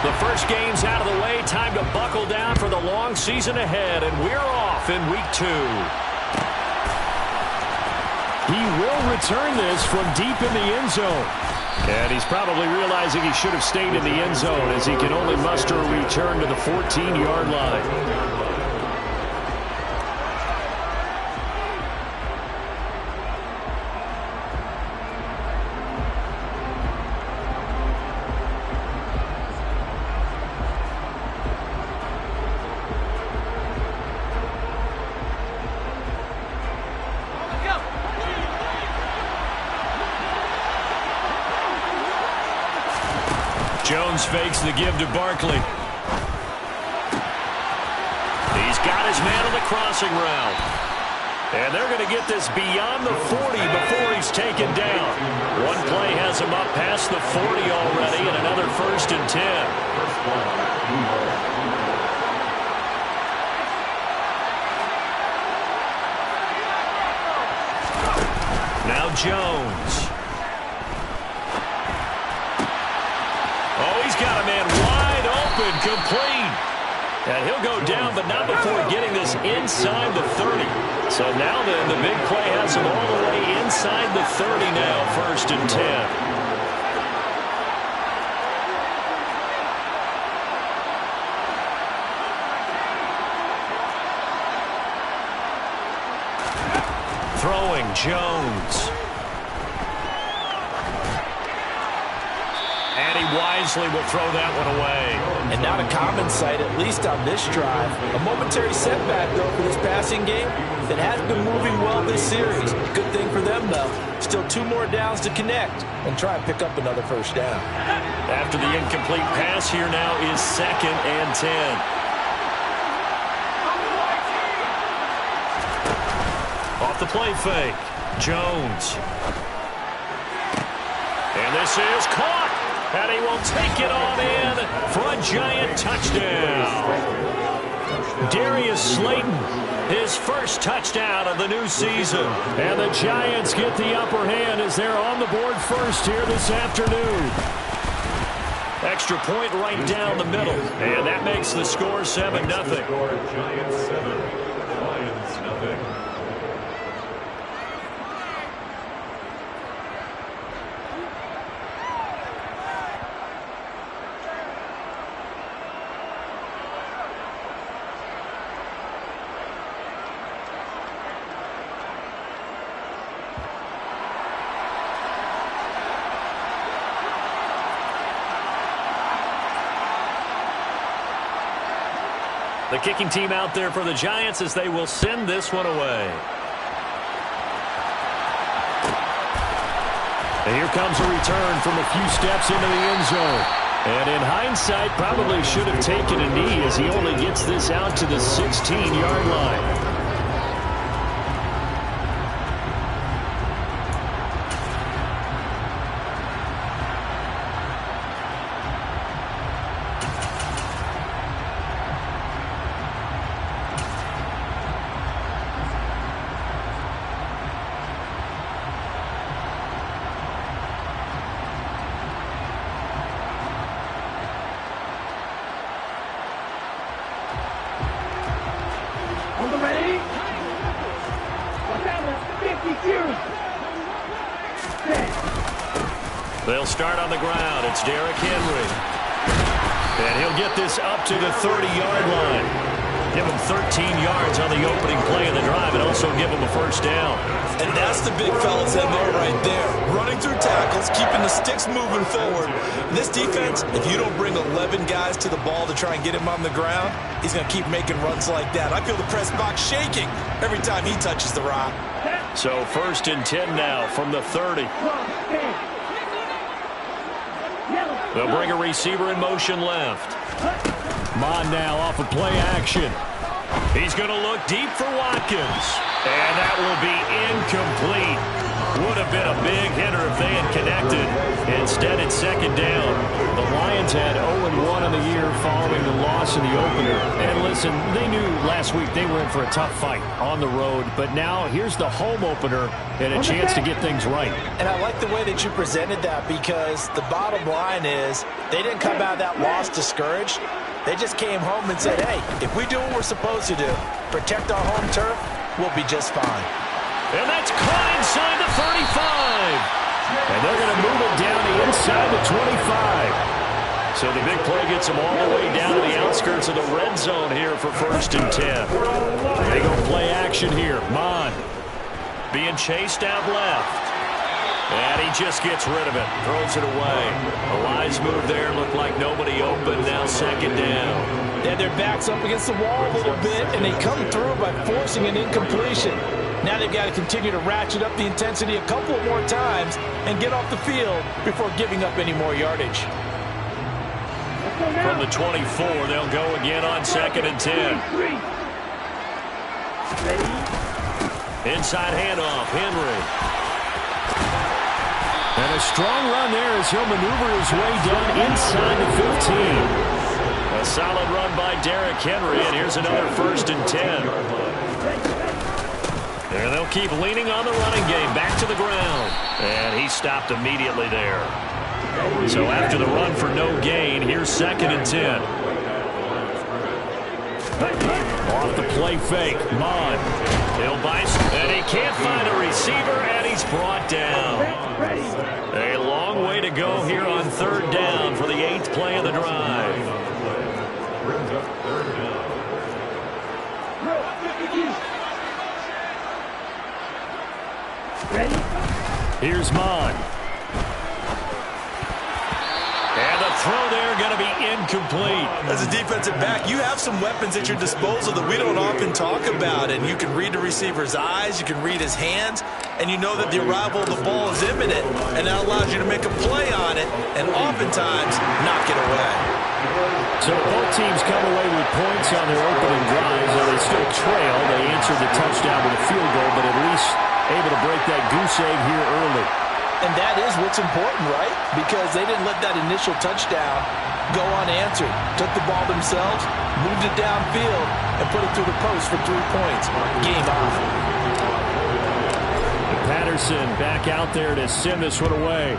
The first game's out of the way. Time to buckle down for the long season ahead, and we're off in week 2. He will return this from deep in the end zone. And he's probably realizing he should have stayed in the end zone as he can only muster a return to the 14-yard line. Jones fakes the give to Barkley. He's got his man on the crossing route. And they're going to get this beyond the 40 before he's taken down. One play has him up past the 40 already, and another 1st and 10. Now Jones. Oh, he's got a man wide open, complete. And he'll go down, but not before getting this inside the 30. So now then, the big play has him all the way inside the 30 now, 1st and 10. Throwing Jones. And he wisely will throw that one away. And not a common sight, at least on this drive. A momentary setback, though, for this passing game that has been moving well this series. Good thing for them, though. Still 2 more downs to connect and try and pick up another 1st down. After the incomplete pass, here now is 2nd and 10. Off the play fake, Jones. And this is caught. And he will take it on in for a giant touchdown. Darius Slayton, his first touchdown of the new season. And the Giants get the upper hand as they're on the board first here this afternoon. Extra point right down the middle. And that makes the score 7-0. Giants 7, Lions nothing. The kicking team out there for the Giants as they will send this one away. And here comes a return from a few steps into the end zone. And in hindsight, probably should have taken a knee as he only gets this out to the 16-yard line. They'll start on the ground. It's Derrick Henry. And he'll get this up to the 30-yard line. Give him 13 yards on the opening play of the drive and also give him a 1st down. And that's the big fellas in there right there. Running through tackles, keeping the sticks moving forward. This defense, if you don't bring 11 guys to the ball to try and get him on the ground, he's going to keep making runs like that. I feel the press box shaking every time he touches the rock. So 1st and 10 now from the 30. They'll bring a receiver in motion left. Mond now off of play action. He's going to look deep for Watkins. And that will be incomplete. Would have been a big hitter if they had connected. Instead, it's second down. The Lions had 0-1 on the year following the loss in the opener. And listen, they knew last week they were in for a tough fight on the road. But now here's the home opener and a chance to get things right. And I like the way that you presented that, because the bottom line is they didn't come out of that loss discouraged. They just came home and said, hey, if we do what we're supposed to do, protect our home turf, we'll be just fine. And that's caught inside the 35. And they're going to move it down the inside the 25. So the big play gets them all the way down to the outskirts of the red zone here for 1st and 10. They go play action here. Mon being chased out left. And he just gets rid of it. Throws it away. A wise move there. Looked like nobody open. Now second down. They had their backs up against the wall a little bit, and they come through by forcing an incompletion. Now they've got to continue to ratchet up the intensity a couple more times and get off the field before giving up any more yardage. From the 24, they'll go again on 2nd and 10. Inside handoff, Henry. And a strong run there as he'll maneuver his way down inside the 15. A solid run by Derrick Henry, and here's another 1st and 10. And they'll keep leaning on the running game, back to the ground. And he stopped immediately there. So after the run for no gain, here's 2nd and 10. Off the play fake, Mon. He'll bice, and he can't find a receiver, and he's brought down. A long way to go here on 3rd down for the 8th play of the drive. Here's Mon. And the throw there going to be incomplete. As a defensive back, you have some weapons at your disposal that we don't often talk about. And you can read the receiver's eyes, you can read his hands, and you know that the arrival of the ball is imminent. And that allows you to make a play on it and oftentimes knock it away. So both teams come away with points on their opening drives. Though they still trail, they answered the touchdown with a field goal, but at least able to break that goose egg here early. And that is what's important, right? Because they didn't let that initial touchdown go unanswered. Took the ball themselves, moved it downfield, and put it through the post for 3 points. Game on. Patterson back out there to send this one away.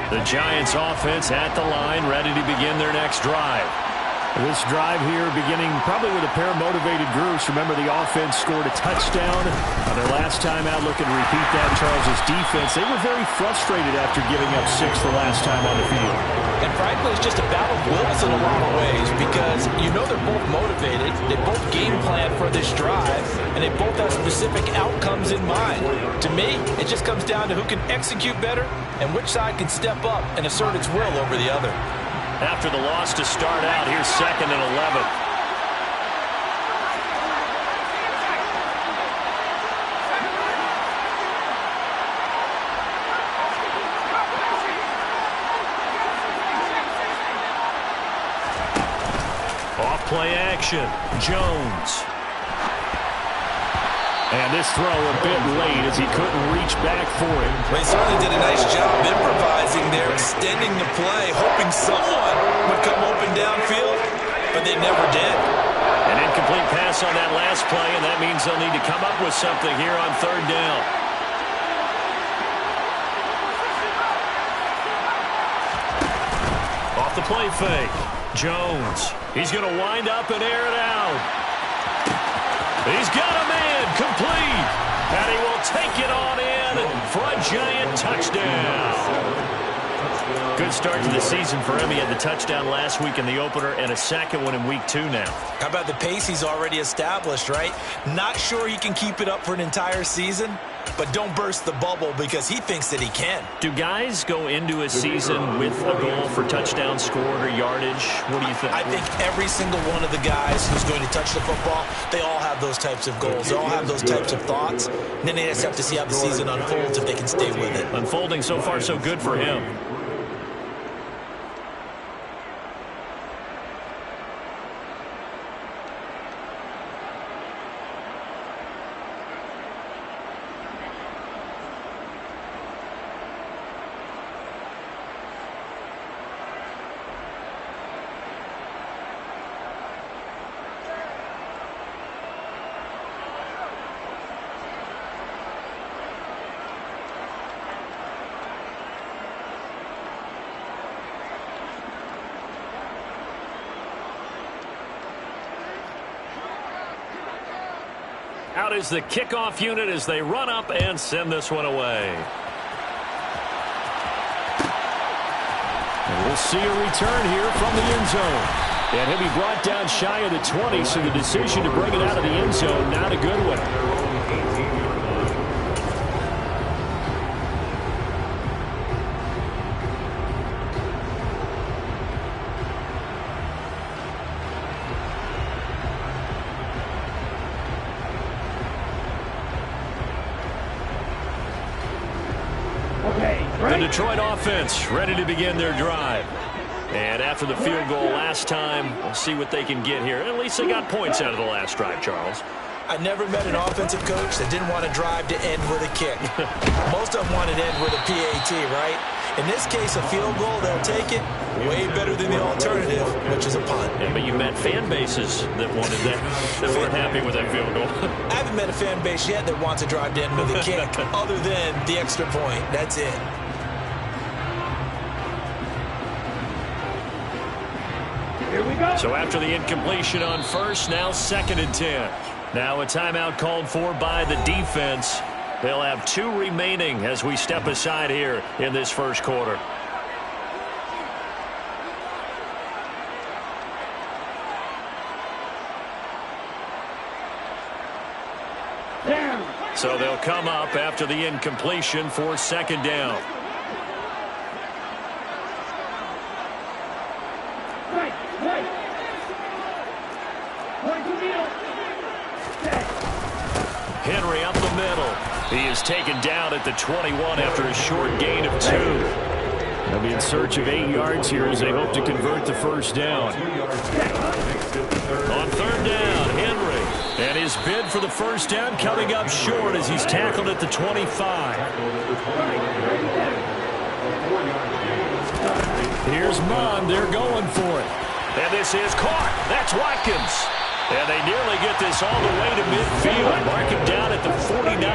The Giants offense at the line, ready to begin their next drive. This drive here beginning probably with a pair of motivated groups. Remember, the offense scored a touchdown on their last time out. Looking to repeat that. Charles' defense, they were very frustrated after giving up 6 the last time on the field. And frankly, it's just a battle of wills in a lot of ways, because you know they're both motivated, they both game plan for this drive, and they both have specific outcomes in mind. To me, it just comes down to who can execute better and which side can step up and assert its will over the other. After the loss to start out, here's 2nd and 11. Off play action, Jones. And this throw a bit late as he couldn't reach back for it. Well, he certainly did a nice job improvising there, extending the play, hoping someone would come open downfield, but they never did. An incomplete pass on that last play, and that means they'll need to come up with something here on 3rd down. Off the play fake, Jones. He's going to wind up and air it out. He's got a man, complete. And And he will take it on in for a Giant touchdown. Good start to the season for him. He had the touchdown last week in the opener and a second one in week 2 now. How about the pace he's already established, right? Not sure he can keep it up for an entire season, but don't burst the bubble because he thinks that he can. Do guys go into a season with a goal for touchdown scored or yardage? What do you think? I think every single one of the guys who's going to touch the football, they all have those types of goals. They all have those types of thoughts. And then they just have to see how the season unfolds if they can stay with it. Unfolding so far so good for him. Out is the kickoff unit as they run up and send this one away. And we'll see a return here from the end zone. And he'll be brought down shy of the 20, so the decision to bring it out of the end zone, not a good one. The Detroit offense ready to begin their drive. And after the field goal last time, we'll see what they can get here. At least they got points out of the last drive, Charles. I never met an offensive coach that didn't want to drive to end with a kick. Most of them want to end with a PAT, right? In this case, a field goal, they'll take it. Way better than the alternative, which is a punt. Yeah, but you met fan bases that wanted that, that weren't happy with that field goal. I haven't met a fan base yet that wants to drive to end with a kick, other than the extra point. That's it. So after the incompletion on first, now 2nd and 10. Now a timeout called for by the defense. They'll have 2 remaining as we step aside here in this first quarter. So they'll come up after the incompletion for 2nd down. Henry up the middle. He is taken down at the 21 after a short gain of 2. They'll be in search of 8 yards here as they hope to convert the first down. On 3rd down, Henry. And his bid for the first down coming up short as he's tackled at the 25. Here's Mond. They're going for it. And this is caught. That's Watkins. And they nearly get this all the way to midfield. Mark him down at the 49.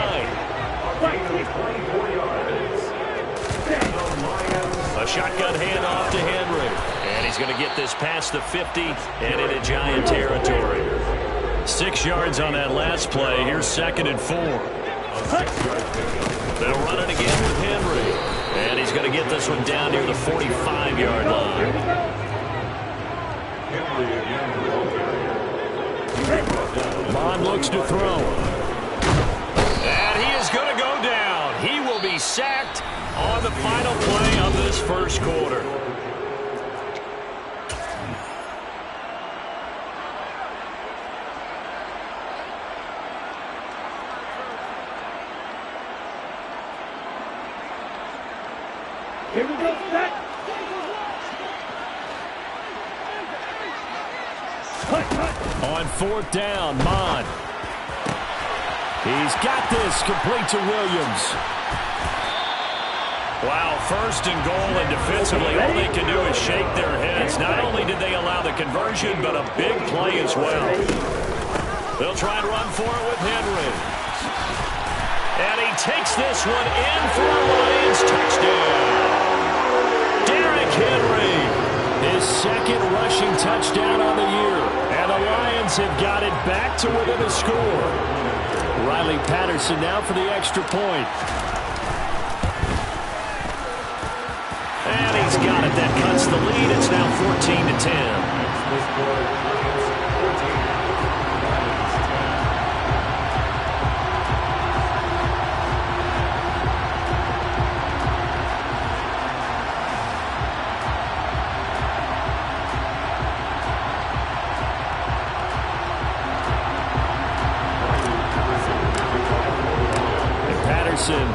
A shotgun handoff to Henry. And he's going to get this past the 50 and into Giant territory. 6 yards on that last play. Here's 2nd and 4. They'll run it again with Henry. And he's going to get this one down near the 45-yard line. Mond looks to throw. And he is going to go down. He will be sacked on the final play of this first quarter. Here we go, set. On 4th down, Mond. He's got this complete to Williams. Wow, 1st and goal, and defensively all they can do is shake their heads. Not only did they allow the conversion, but a big play as well. They'll try and run for it with Henry. And he takes this one in for a Lions touchdown. Derrick Henry. His 2nd rushing touchdown on the year. And the Lions have got it back to within a score. Riley Patterson now for the extra point. And he's got it. That cuts the lead. It's now 14-10.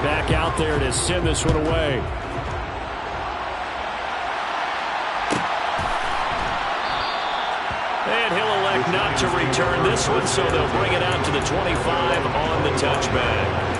Back out there to send this one away. And he'll elect not to return this one, so they'll bring it out to the 25 on the touchback.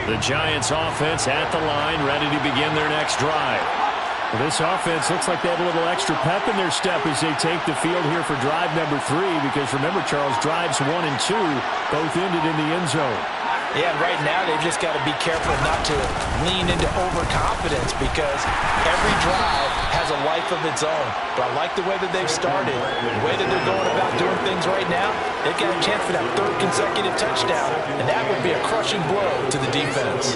The Giants offense at the line, ready to begin their next drive. Well, this offense looks like they have a little extra pep in their step as they take the field here for drive number 3, because remember, Charles, drives 1 and 2 both ended in the end zone. Yeah, right now they've just got to be careful not to lean into overconfidence, because every drive has a life of its own. But I like the way that they've started, the way that they're going about doing things right now. They've got a chance for that 3rd consecutive touchdown, and that would be a crushing blow to the defense.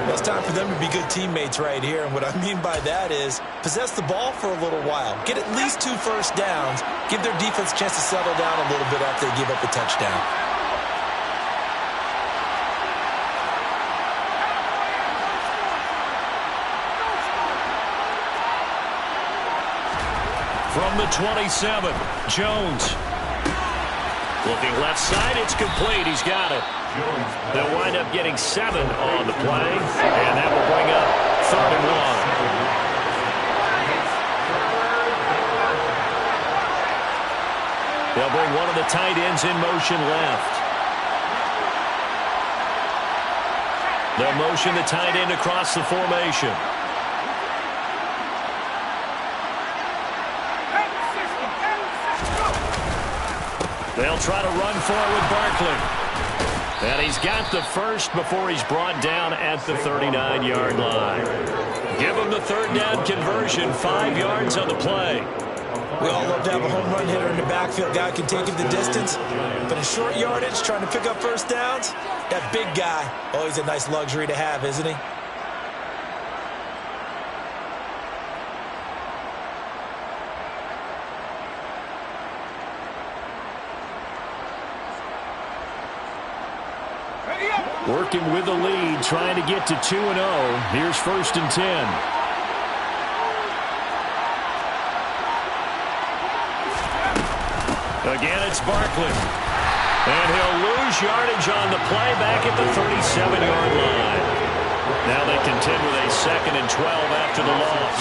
Well, it's time for them to be good teammates right here, and what I mean by that is possess the ball for a little while, get at least 2 first downs, give their defense a chance to settle down a little bit after they give up a touchdown. From the 27, Jones. Looking left side, it's complete. He's got it. They'll wind up getting 7 on the play, and that will bring up 3rd and 1. They'll bring one of the tight ends in motion left. They'll motion the tight end across the formation. They'll try to run for it with Barkley. And he's got the first before he's brought down at the 39-yard line. Give him the 3rd down conversion, 5 yards on the play. We all love to have a home run hitter in the backfield. Guy can take him the distance. But in short yardage, trying to pick up first downs, that big guy, always a nice luxury to have, isn't he? Working with the lead, trying to get to 2-0. Here's 1st and 10. Again, it's Barkley. And he'll lose yardage on the play back at the 37-yard line. Now they contend with a 2nd and 12 after the loss.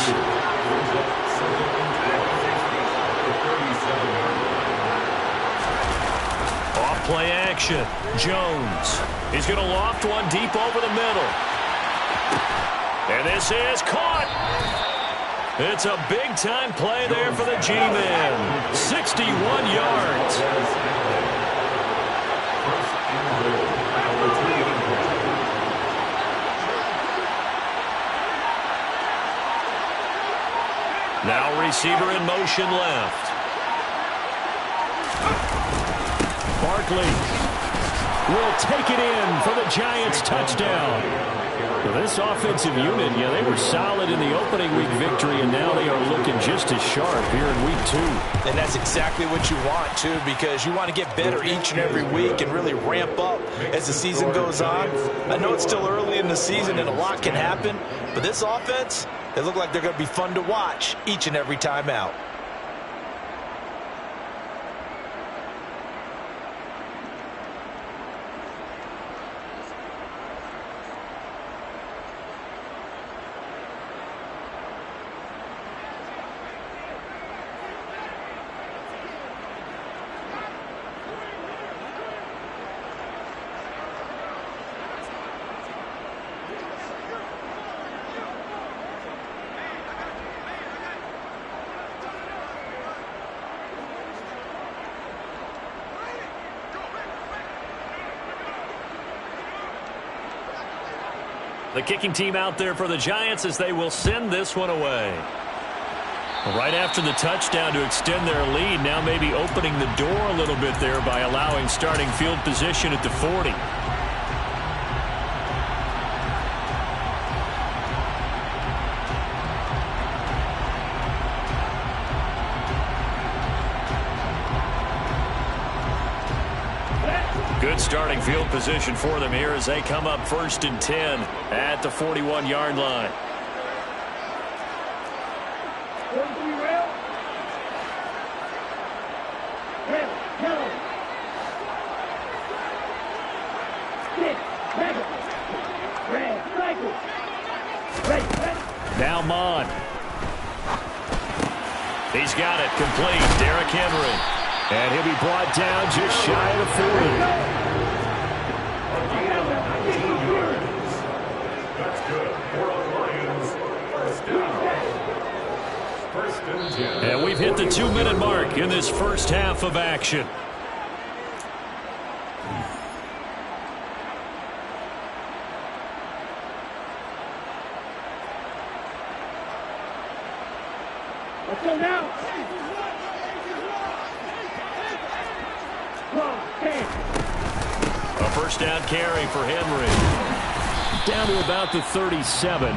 Off-play action. Jones. He's going to loft one deep over the middle. And this is caught. It's a big-time play there for the G-Men. 61 yards. Now receiver in motion left. Barkley will take it in for the Giants touchdown. Well, this offensive unit, they were solid in the opening week victory, and now they are looking just as sharp here in week 2. And that's exactly what you want, too, because you want to get better each and every week and really ramp up as the season goes on. I know it's still early in the season and a lot can happen, but this offense, they look like they're going to be fun to watch each and every time out. The kicking team out there for the Giants as they will send this one away. Right after the touchdown to extend their lead, now maybe opening the door a little bit there by allowing starting field position at the 40. Good starting field position for them here as they come up 1st and 10 at the 41-yard line. Now Mon. He's got it complete. Derrick Henry. And he'll be brought down just shy of the 40. That's good. For the Lions, first and 10. And we've hit the 2-minute mark in this first half of action. Let's go now. A first down carry for Henry. Down to about the 37.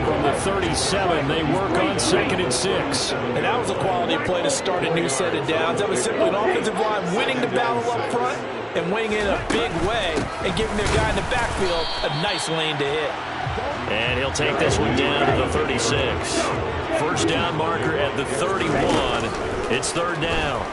From the 37, they work on 2nd and 6. And that was a quality play to start a new set of downs. That was simply an offensive line winning the battle up front and winning it in a big way and giving their guy in the backfield a nice lane to hit. And he'll take this one down to the 36. First down marker at the 31. It's 3rd down.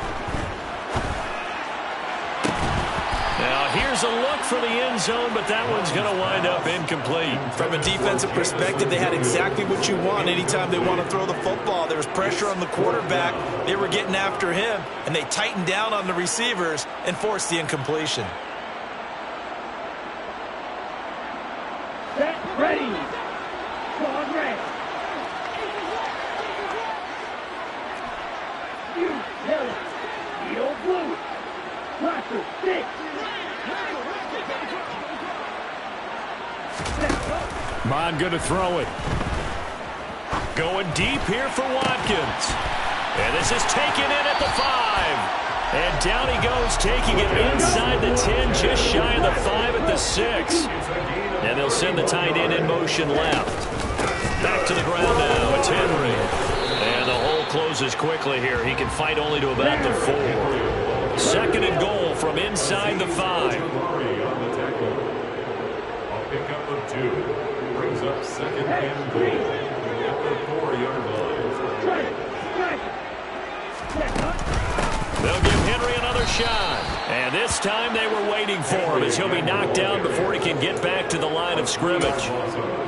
Now, here's a look for the end zone, but that one's going to wind up incomplete. From a defensive perspective, they had exactly what you want anytime they want to throw the football. There was pressure on the quarterback. They were getting after him, and they tightened down on the receivers and forced the incompletion. Set, ready. Squad ready. You, yellow. Yellow, blue. Roster, 6. Mon going to throw it. Going deep here for Watkins. And this is taken in at the 5. And down he goes, taking it inside the 10, just shy of the 5 at the 6. And they'll send the tight end in motion left. Back to the ground now. It's Henry. And the hole closes quickly here. He can fight only to about the 4. 2nd and goal from inside the 5. A pickup of 2. Brings up 2nd and goal at the 4-yard line. They'll give Henry another shot. And this time they were waiting for him as he'll be knocked down before he can get back to the line of scrimmage.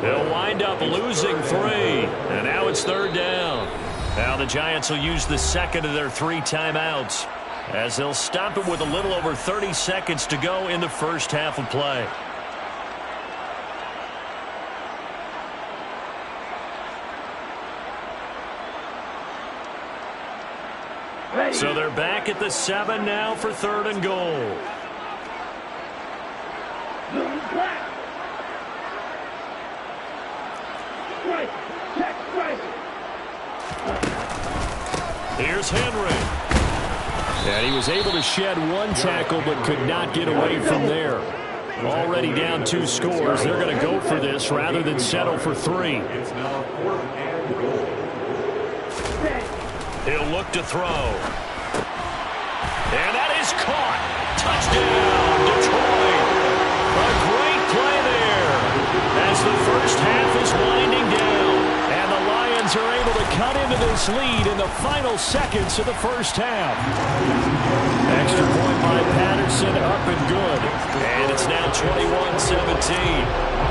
They'll wind up losing 3. And now it's 3rd down. Now the Giants will use the 2nd of their 3 timeouts as they'll stop it with a little over 30 seconds to go in the first half of play. So they're back at the 7 now for 3rd and goal. Here's Henry. And he was able to shed 1 tackle but could not get away from there. Already down 2 scores. They're going to go for this rather than settle for 3. It's now 4th and goal. He'll look to throw. And that is caught. Touchdown, Detroit. A great play there as the first half is winding down. And the Lions are able to cut into this lead in the final seconds of the first half. Extra point by Patterson, up and good. And it's now 21-17.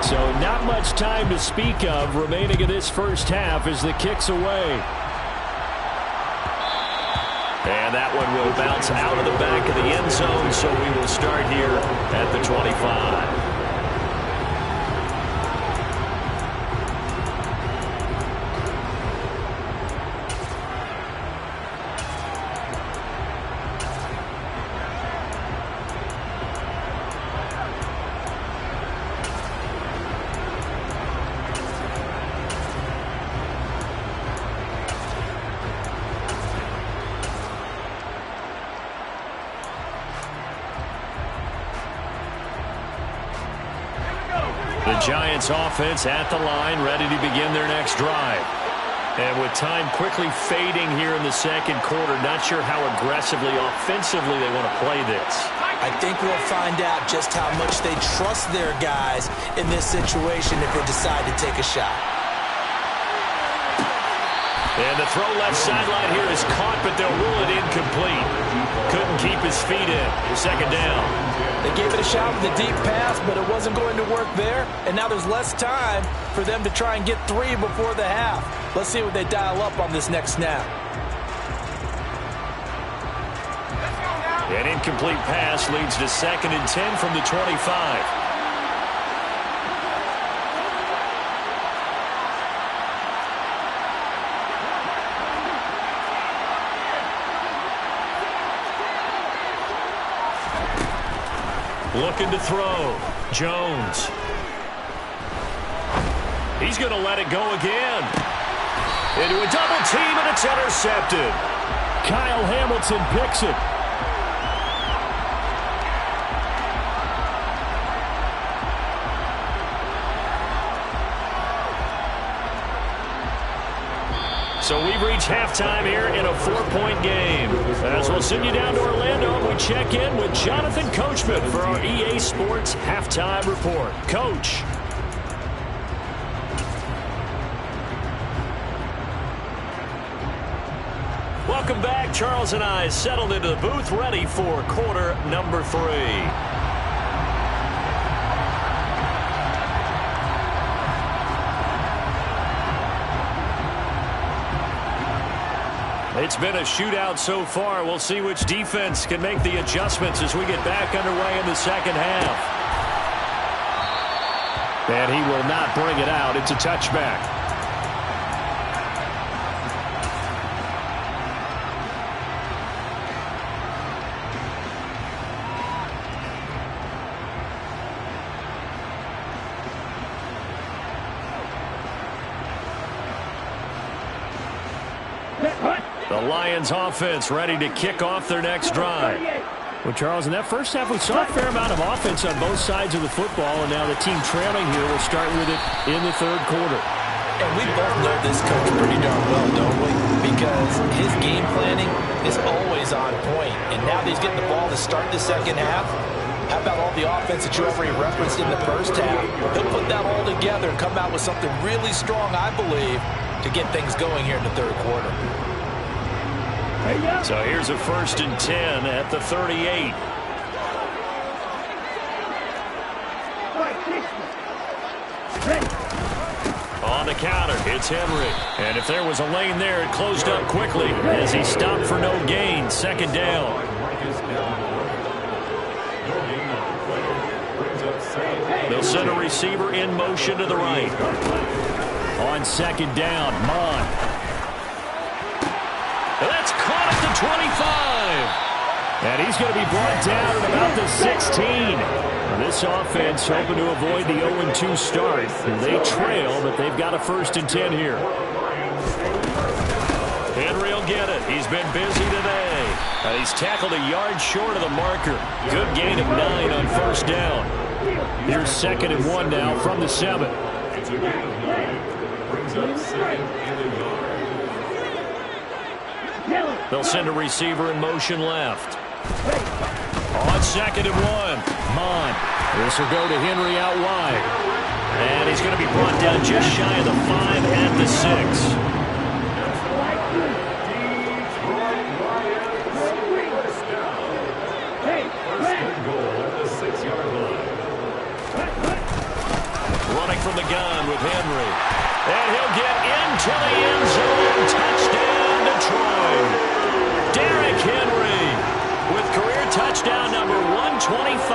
So not much time to speak of remaining in this first half as the kick's away. And that one will bounce out of the back of the end zone, so we will start here at the 25. Giants offense at the line, ready to begin their next drive. And with time quickly fading here in the second quarter, not sure how aggressively, offensively they want to play this. I think we'll find out just how much they trust their guys in this situation if they decide to take a shot. And the throw left sideline here is caught, but they'll rule it incomplete. Couldn't keep his feet in. Second down. They gave it a shot with a deep pass, but it wasn't going to work there. And now there's less time for them to try and get 3 before the half. Let's see what they dial up on this next snap. An incomplete pass leads to 2nd and 10 from the 25. Looking to throw. Jones. He's going to let it go again. Into a double team, and it's intercepted. Kyle Hamilton picks it. So we've reached halftime here in a 4-point game. As we'll send you down to Orlando, and we check in with Jonathan Coachman for our EA Sports Halftime Report. Coach. Welcome back. Charles and I settled into the booth, ready for quarter number 3. It's been a shootout so far. We'll see which defense can make the adjustments as we get back underway in the second half. And he will not bring it out. It's a touchback. The Lions offense ready to kick off their next drive. Well, Charles, in that first half, we saw a fair amount of offense on both sides of the football, and now the team trailing here will start with it in the third quarter. And we both know this coach pretty darn well, don't we? Because his game planning is always on point. And now that he's getting the ball to start the second half, how about all the offense that you already referenced in the first half? He'll put that all together and come out with something really strong, I believe, to get things going here in the third quarter. So here's a 1st and 10 at the 38. On the counter, it's Henry. And if there was a lane there, it closed up quickly as he stopped for no gain. 2nd down. They'll send a receiver in motion to the right. On 2nd down, Mon. That's caught at the 25. And he's going to be brought down at about the 16. This offense hoping to avoid the 0-2 start. They trail, but they've got a 1st and 10 here. Henry will get it. He's been busy today. And he's tackled a yard short of the marker. Good gain of 9 on 1st down. Here's 2nd and 1 now from the 7. It's a gain of 9. Brings up 2nd and a yard. They'll send a receiver in motion left. On 2nd and 1, Mon. This will go to Henry out wide. And he's going to be brought down just shy of the 5 at the 6. Running from the gun with Henry. And he'll get into the end zone. Touchdown, Detroit. Derrick Henry with career touchdown number 125,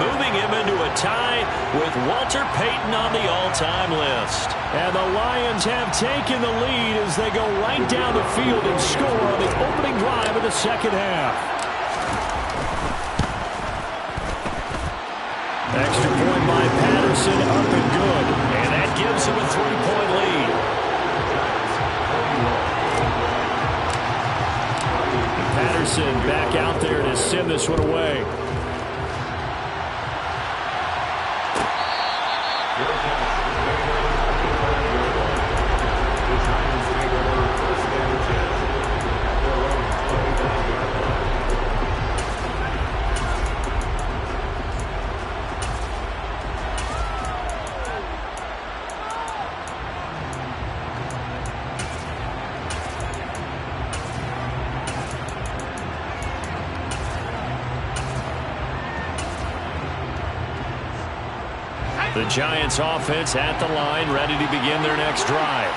moving him into a tie with Walter Payton on the all-time list. And the Lions have taken the lead as they go right down the field and score on the opening drive of the second half. Extra point by Patterson, up and good. And that gives him a 3-point lead. Patterson back out there to send this one away. The Giants offense at the line, ready to begin their next drive.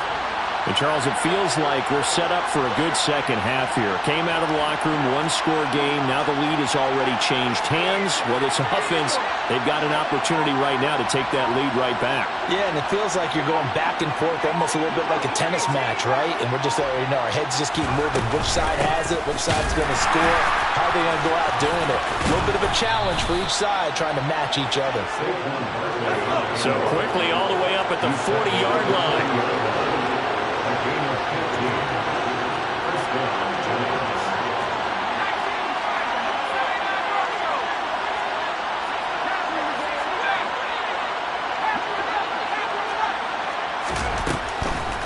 And Charles, it feels like we're set up for a good second half here. Came out of the locker room, one-score game. Now the lead has already changed hands. Whether it's offense, they've got an opportunity right now to take that lead right back. Yeah, and it feels like you're going back and forth almost a little bit like a tennis match, right? And we're just, our heads just keep moving. Which side has it? Which side's going to score? How are they going to go out doing it? A little bit of a challenge for each side trying to match each other. So quickly all the way up at the 40-yard line.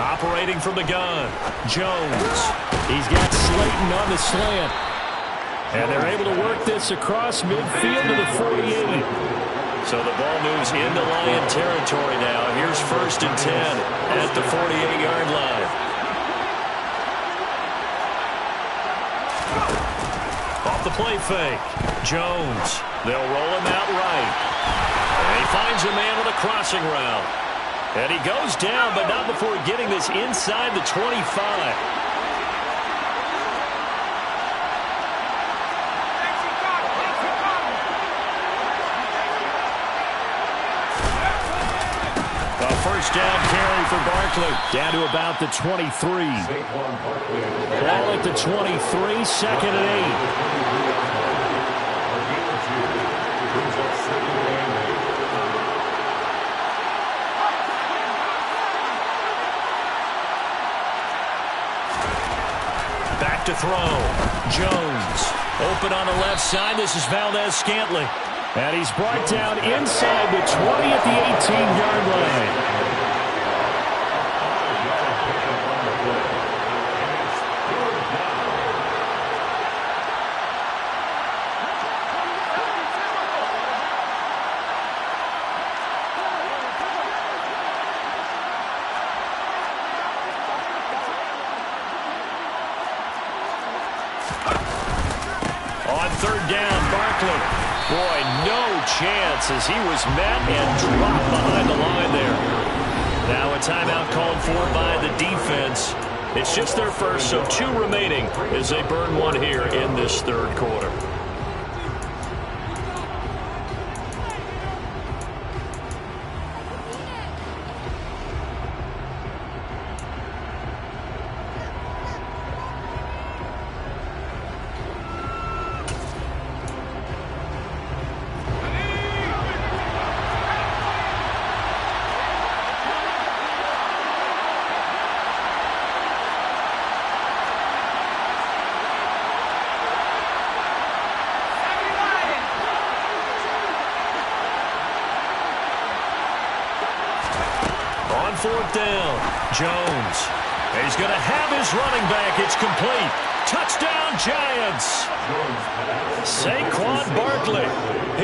Operating from the gun, Jones. He's got Slayton on the slant. And they're able to work this across midfield to the 48. So the ball moves into Lion territory now. Here's 1st and 10 at the 48-yard line. Off the play fake. Jones. They'll roll him out right. And he finds a man with a crossing route. And he goes down, but not before getting this inside the 25. First down carry for Barkley. Down to about the 23. Ball at the 23, 2nd and 8. Back to throw. Jones. Open on the left side. This is Valdez-Scantling. And he's brought down inside the 20 at the 18-yard line. On 3rd down, Barkley. Boy, no chance as he was met and dropped behind the line there. Now a timeout called for by the defense. It's just their first, so 2 remaining as they burn 1 here in this 3rd quarter. On 4th down, Jones. He's going to have his running back. It's complete. Touchdown, Giants. Saquon Barkley.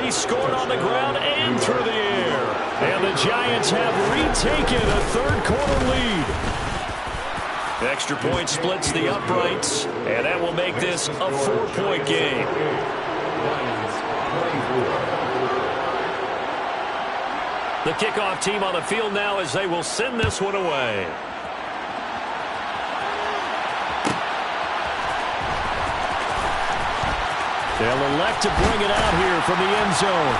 He scored on the ground and through the air. And the Giants have retaken a 3rd quarter lead. The extra point splits the uprights, and that will make this a 4-point game. The kickoff team on the field now as they will send this one away. They'll elect to bring it out here from the end zone.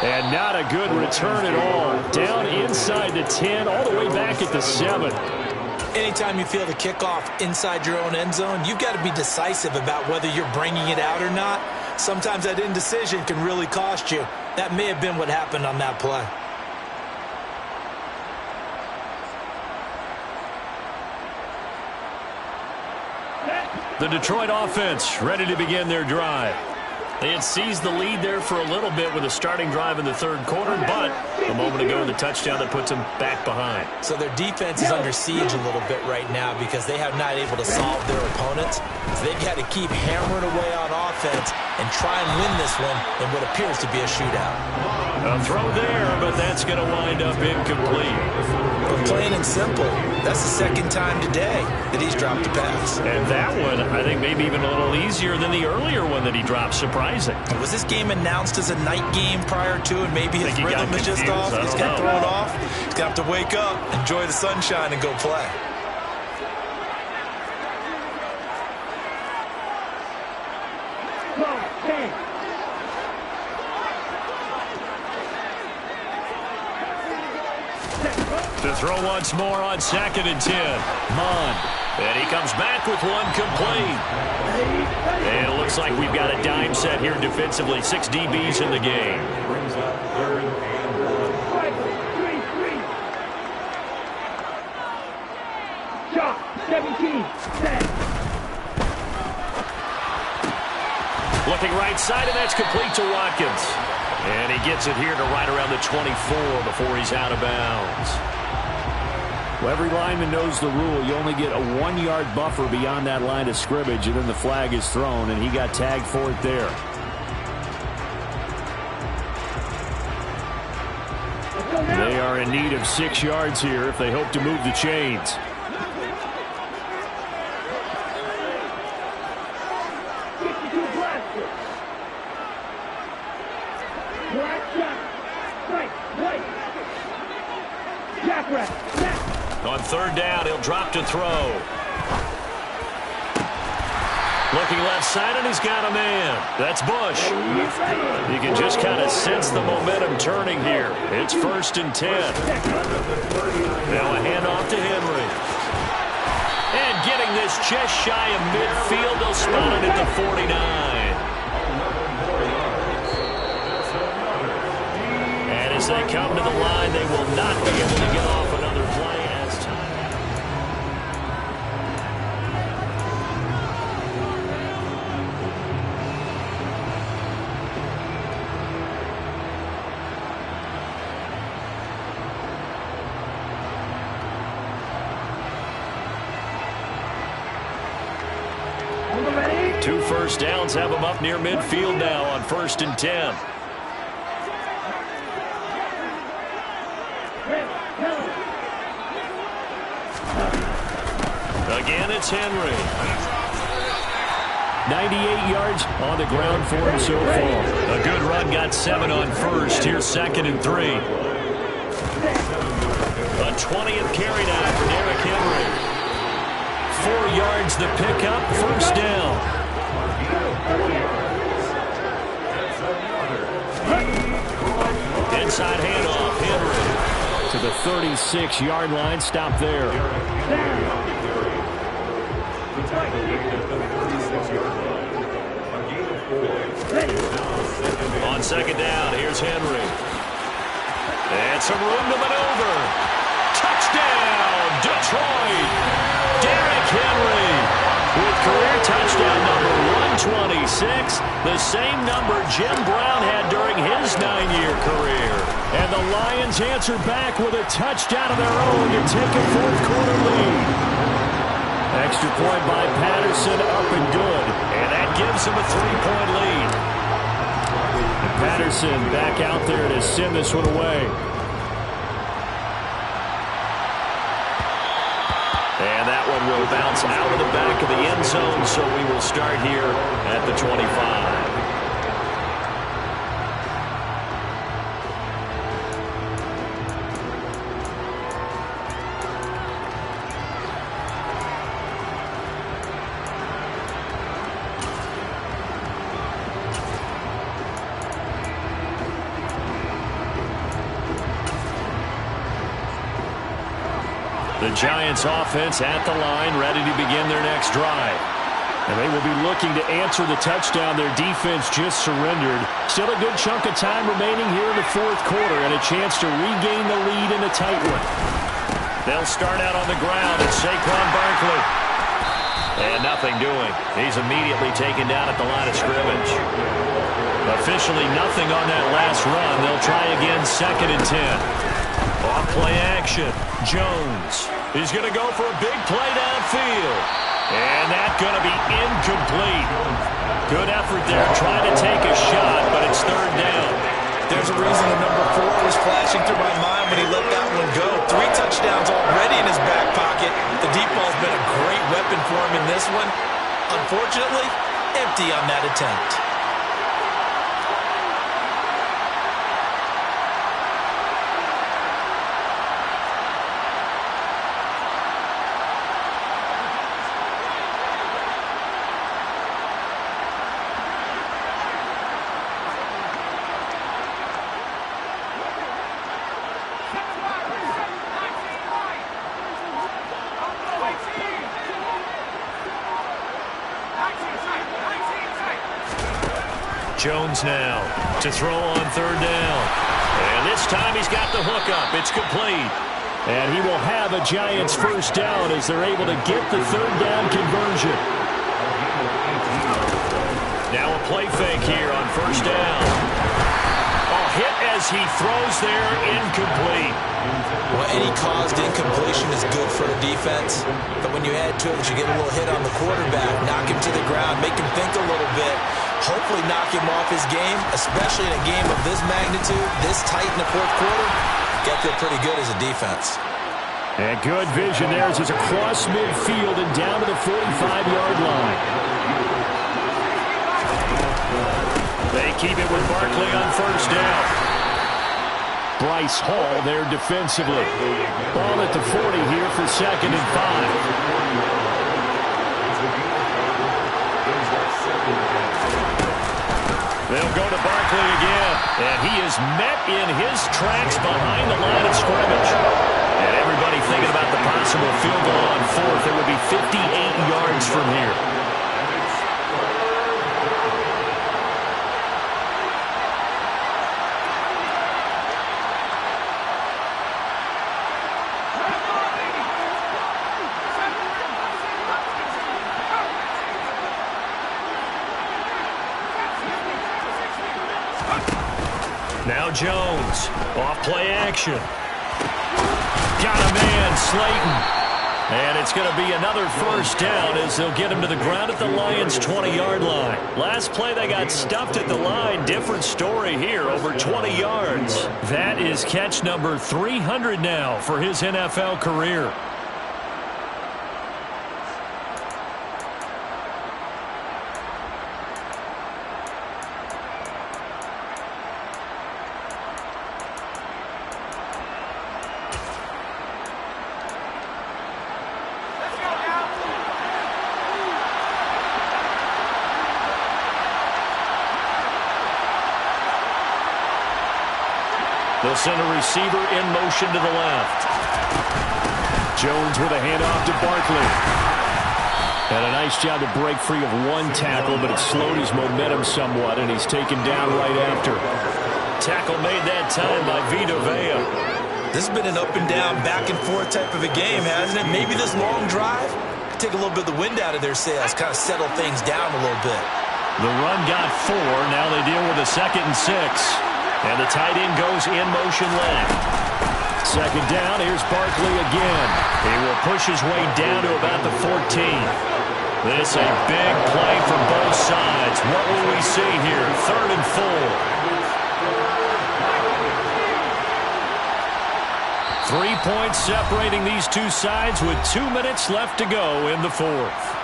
And not a good return at all. Down inside the 10, all the way back at the 7. Anytime you feel the kickoff inside your own end zone, you've got to be decisive about whether you're bringing it out or not. Sometimes that indecision can really cost you. That may have been what happened on that play. The Detroit offense ready to begin their drive. They had seized the lead there for a little bit with a starting drive in the 3rd quarter, but a moment ago the touchdown that puts them back behind. So their defense is under siege a little bit right now because they have not able to solve their opponents. So they've got to keep hammering away on offense and try and win this one in what appears to be a shootout. A throw there, but that's going to wind up incomplete. Plain and simple. That's the second time today that he's dropped a pass. And that one, I think, maybe even a little easier than the earlier one that he dropped. Surprising. Was this game announced as a night game prior to, and maybe his rhythm is just off? He's got thrown off. He's got to wake up, enjoy the sunshine, and go play. To throw once more on 2nd and 10. Mond. And he comes back with one complete. And it looks like we've got a dime set here defensively. 6 DBs in the game. Brings up 3rd and 1. Shot, 17, set. Looking right side, and that's complete to Watkins. And he gets it here to right around the 24 before he's out of bounds. Well, every lineman knows the rule. You only get a 1-yard buffer beyond that line of scrimmage, and then the flag is thrown, and he got tagged for it there. They are in need of 6 yards here if they hope to move the chains. On 3rd down, he'll drop to throw. Looking left side, and he's got a man. That's Bush. You can just kind of sense the momentum turning here. It's 1st and 10. Now a handoff to Henry. And getting this just shy of midfield, they'll spot it at the 49. And as they come to the line, they will not be able to get off another play as time. Two first downs have them up near midfield now on 1st and 10. Again, it's Henry. 98 yards on the ground for him so far. A good run, got 7 on 1st. Here's 2nd and 3. A 20th carry now for Derrick Henry. 4 yards the pickup, 1st down. Inside handoff, Henry. To the 36-yard line, stop there. On 2nd down, here's Henry. And some room to maneuver. Touchdown, Detroit! Derrick Henry with career touchdown number 126, the same number Jim Brown had during his 9-year career. And the Lions answer back with a touchdown of their own to take a 4th-quarter lead. Extra point by Patterson, up and good. And that gives him a 3-point lead. And Patterson back out there to send this one away. And that one will bounce out of the back of the end zone, so we will start here at the 25. The Giants offense at the line, ready to begin their next drive. And they will be looking to answer the touchdown their defense just surrendered. Still a good chunk of time remaining here in the 4th quarter and a chance to regain the lead in a tight one. They'll start out on the ground. It's Saquon Barkley. And nothing doing. He's immediately taken down at the line of scrimmage. Officially nothing on that last run. They'll try again, 2nd and 10. Off play action. Jones. He's going to go for a big play downfield. And that's going to be incomplete. Good effort there trying to take a shot, but it's 3rd down. There's a reason the number 4 was flashing through my mind when he let that one go. 3 touchdowns already in his back pocket. The deep ball's been a great weapon for him in this one. Unfortunately, empty on that attempt. Jones now to throw on third down. And this time he's got the hook up. It's complete. And he will have a Giants first down as they're able to get the third down conversion. Now a play fake here on first down. A hit as he throws there, incomplete. Well, any caused incompletion is good for a defense. But when you add to it, you get a little hit on the quarterback, knock him to the ground, make him think a little bit. Hopefully knock him off his game, especially in a game of this magnitude, this tight in the fourth quarter. Got to feel pretty good as a defense. And good vision there as he's across midfield and down to the 45-yard line. They keep it with Barkley on first down. Bryce Hall there defensively. Ball at the 40 here for 2nd and 5. They'll go to Barkley again, and he is met in his tracks behind the line of scrimmage. And everybody thinking about the possible field goal on 4th. It would be 58 yards from here. Now Jones, off play action. Got a man, Slayton. And it's going to be another first down as they'll get him to the ground at the Lions' 20-yard line. Last play they got stuffed at the line. Different story here, over 20 yards. That is catch number 300 now for his NFL career. They'll send a receiver in motion to the left. Jones with a handoff to Barkley. And a nice job to break free of one tackle, but it slowed his momentum somewhat, and he's taken down right after. Tackle made that time by Vita Vea. This has been an up and down, back and forth type of a game, hasn't it? Maybe this long drive take a little bit of the wind out of their sails, kind of settle things down a little bit. The run got 4. Now they deal with a 2nd and 6. And the tight end goes in motion left. 2nd down, here's Barkley again. He will push his way down to about the 14. This a big play from both sides. What will we see here? 3rd and 4. 3 points separating these two sides with 2 minutes left to go in the 4th.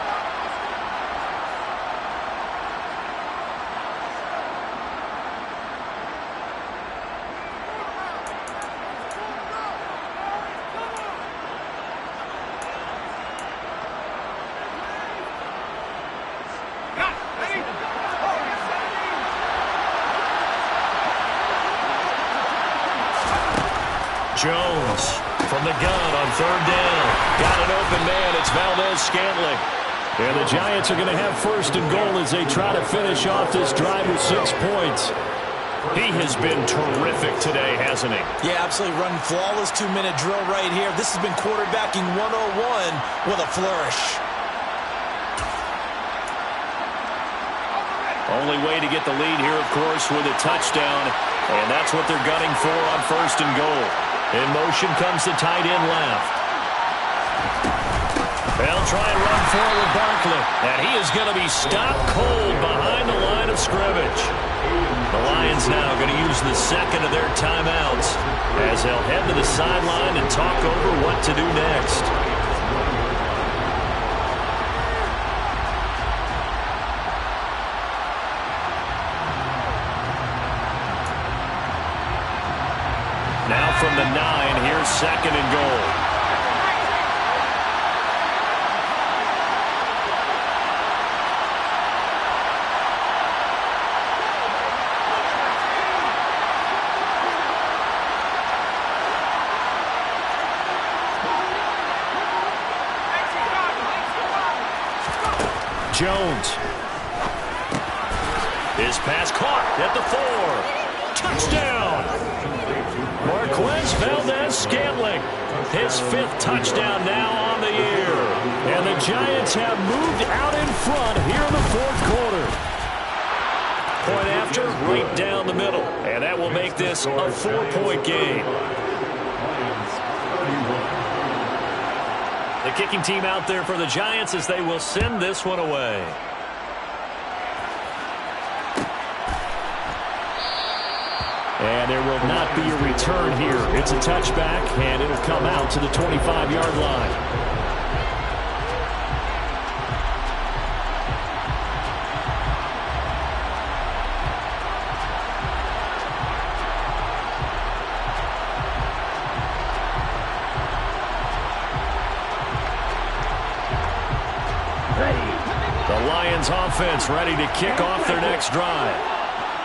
Jones from the gun on 3rd down. Got an open man. It's Valdez-Scantling. And the Giants are going to have 1st and goal as they try to finish off this drive with 6 points. He has been terrific today, hasn't he? Yeah, absolutely. Running flawless 2-minute drill right here. This has been quarterbacking 101 with a flourish. Only way to get the lead here, of course, with a touchdown. And that's what they're gunning for on 1st and goal. In motion comes the tight end left. They'll try and run forward Barkley. And he is going to be stopped cold behind the line of scrimmage. The Lions now going to use the second of their timeouts as they'll head to the sideline and talk over what to do next. Now from the 9, here's second and goal. Jones. His pass caught at the 4. Touchdown! Marquez Valdez-Scantling. His 5th touchdown now on the year. And the Giants have moved out in front here in the 4th quarter. Point after, right down the middle. And that will make this a 4-point game. The kicking team out there for the Giants as they will send this one away. And there will not be a return here. It's a touchback, and it'll come out to the 25-yard line. Offense ready to kick off their next drive.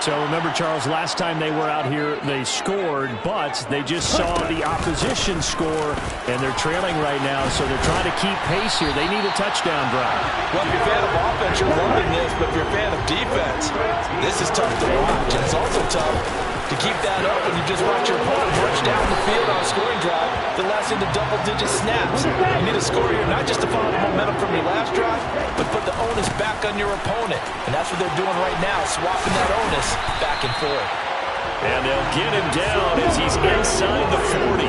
So remember, Charles, last time they were out here, they scored, but they just saw the opposition score, and they're trailing right now, so they're trying to keep pace here. They need a touchdown drive. Well, if you're a fan of offense, you're loving this, but if you're a fan of defense, this is tough to watch. And it's also tough to keep that up when you just watch your opponent march down the field on a scoring drive that lasts into double-digit snaps. You need a score here, not just to follow the momentum from your last drive, but put the onus back on your opponent. And that's what they're doing right now, swapping that onus back and forth. And they'll get him down as he's inside the 40.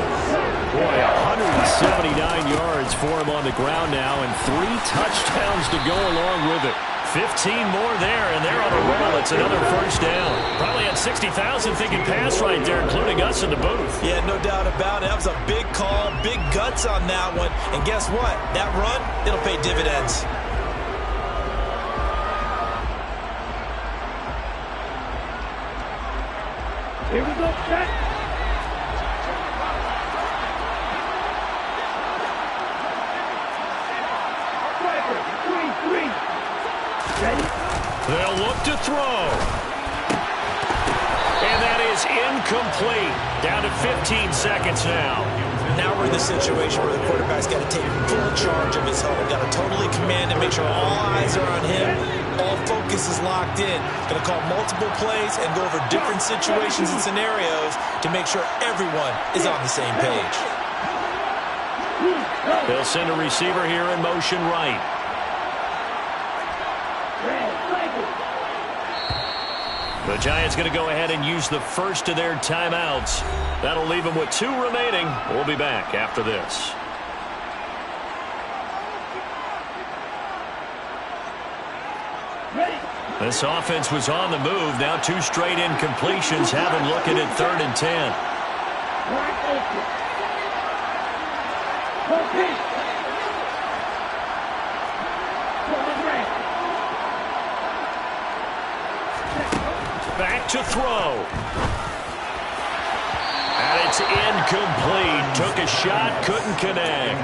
Boy, 179 yards for him on the ground now, and 3 touchdowns to go along with it. 15 more there, and they're on a roll. It's another first down. Probably had 60,000 thinking pass right there, including us in the booth. Yeah, no doubt about it. That was a big call, big guts on that one. And guess what? That run, it'll pay dividends. Here we go, set. Striker, 3-3. Ready? They'll look to throw. And that is incomplete. Down to 15 seconds now. Now we're in the situation where the quarterback's got to take full charge of his helmet. Got to totally command and make sure all eyes are on him. All focus is locked in. Going to call multiple plays and go over different situations and scenarios to make sure everyone is on the same page. They'll send a receiver here in motion right. The Giants going to go ahead and use the first of their timeouts. That'll leave them with 2 remaining. We'll be back after this. This offense was on the move. Now 2 straight incompletions have them looking at 3rd and 10. Back to throw. And it's incomplete. Took a shot, couldn't connect.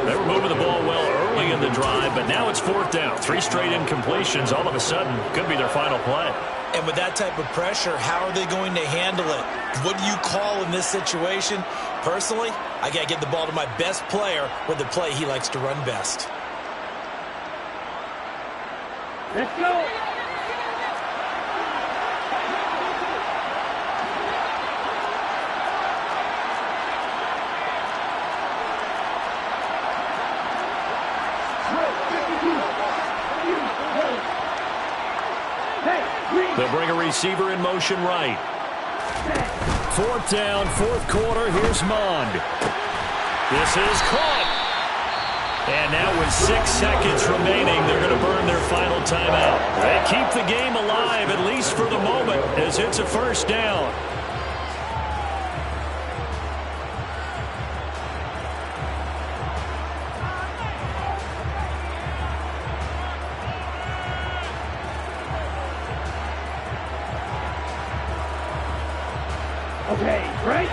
They were moving the ball well early in the drive, but now it's 4th down. 3 straight incompletions all of a sudden could be their final play. And with that type of pressure, how are they going to handle it? What do you call in this situation? Personally, I got to get the ball to my best player with the play he likes to run best. Let's go. They'll bring a receiver in motion right. 4th down, 4th quarter. Here's Mond. This is caught. And now with 6 seconds remaining, they're going to burn their final called timeout. They keep the game alive, at least for the moment, as it's a first down. Okay, right?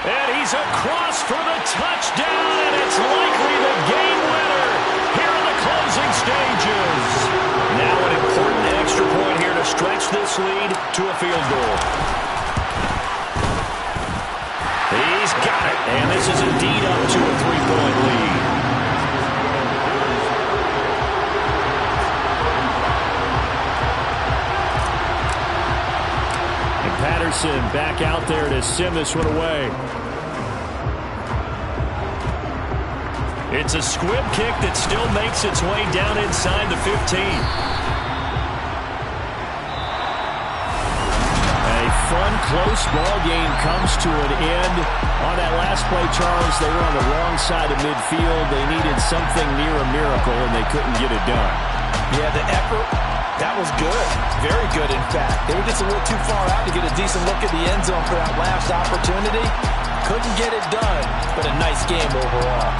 And he's across for the touchdown, and it's likely the game winner here in the closing stages. Now an important extra point here to stretch this lead to a field goal. He's got it, and this is indeed up to a 3-point lead. And Patterson back out there to send this one away. It's a squib kick that still makes its way down inside the 15. A fun, close ball game comes to an end. On that last play, Charles, they were on the wrong side of midfield. They needed something near a miracle, and they couldn't get it done. Yeah, the effort, that was good. Very good, in fact. They were just a little too far out to get a decent look at the end zone for that last opportunity. Couldn't get it done, but a nice game overall.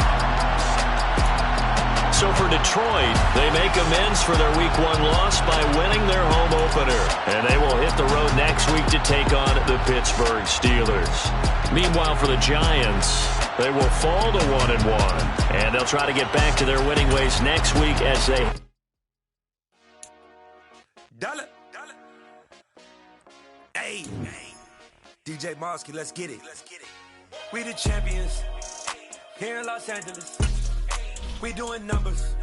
So for Detroit, they make amends for their Week 1 loss by winning their home opener. And they will hit the road next week to take on the Pittsburgh Steelers. Meanwhile, for the Giants, they will fall to 1-1. And they'll try to get back to their winning ways next week as they... Dollar. Hey. DJ Mosky, let's get it. We the champions here in Los Angeles. We doing numbers.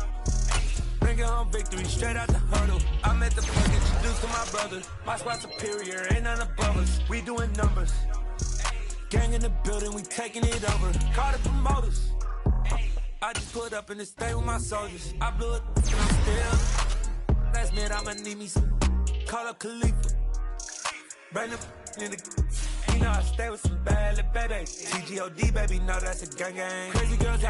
Bringing home victory straight out the hurdle. I met the plug, introduced to my brother. My squad superior, ain't none above us. We doing numbers. Gang in the building, we taking it over. Call the promoters. I just put up in the state with my soldiers. I blew it and I'm still. Last minute, I'ma need me some. Call up Khalifa. Bring the in the. You know I stay with some bad little baby. TGOD, baby, know that's a gang gang. Crazy girls